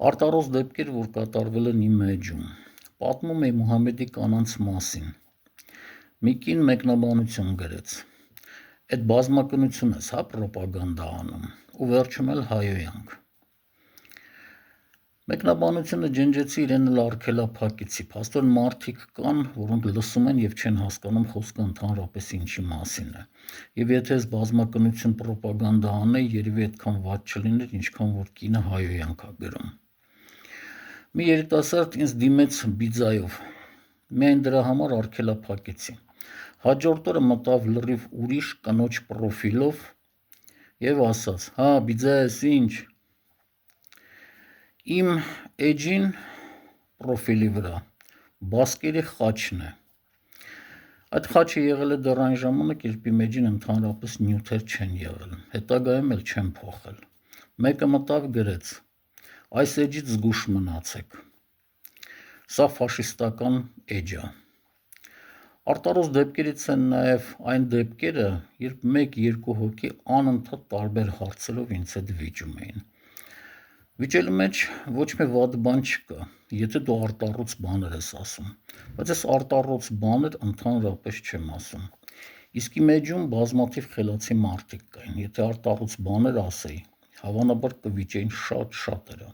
Արտարոց դեպքեր, որ կատարվել են իմ էջում։ Պատմում է Մուհամեդի կանանց մասին։ Մի կին մեկնաբանություն գրեց. «Էդ բազմակնություն ես, հա, պրոպագանդա անում, ու վերջում էլ հայոյանք»։ Մեկնաբանությունը ջնջեցի, իրեն էլ արգելափակեցի, փաստորեն մարդիկ կան, որոնք լսում են և չեն հասկանում խոսքը ընդհանրապես ինչի մասին է, և եթե ես բազմակնություն պրոպագանդա անեի, երևի այդքան վատ չլիներ, ինչքան որ կինը հայոյանք ա գրում։ Մի երիտասարդ ինձ դիմեց բիձայով, միայն դրա համար արգելափակեցի։ Հաջորդ օրը մտավ լրիվ ուրիշ կնոջ պրոֆիլով և ասաց. «Հա, բիձայես ինչ, իմ էջին պրոֆիլի վրա բասկերի խաչն է»։ Այդ խաչը եղել է դեռ այն ժամանակ, երբ իմ էջին ընդհանրապես նյութեր չեն եղել, հետագայում էլ չեմ փոխել։ Մեկը մտավ գրեց. «Այս էջից զգույշ մնացեք, սա ֆաշիստական էջ ա»։ Արտարոց դեպքերից են նաև այն դեպքերը, երբ 1-2 հոգի անընդհատ տարբեր հարցերով ինձ հետ վիճում էին։ Վիճելու մեջ ոչ մի վատ բան չկա, եթե դու արտառոց բաներ ես ասում, բայց ես արտառոց բաներ ընդհանրապես չեմ ասում։ Իսկ իմ էջում բազմաթիվ խելացի մարդիկ կային, եթե արտառոց բաներ ասեի, հավանաբար կվիճեին շատ շատերը։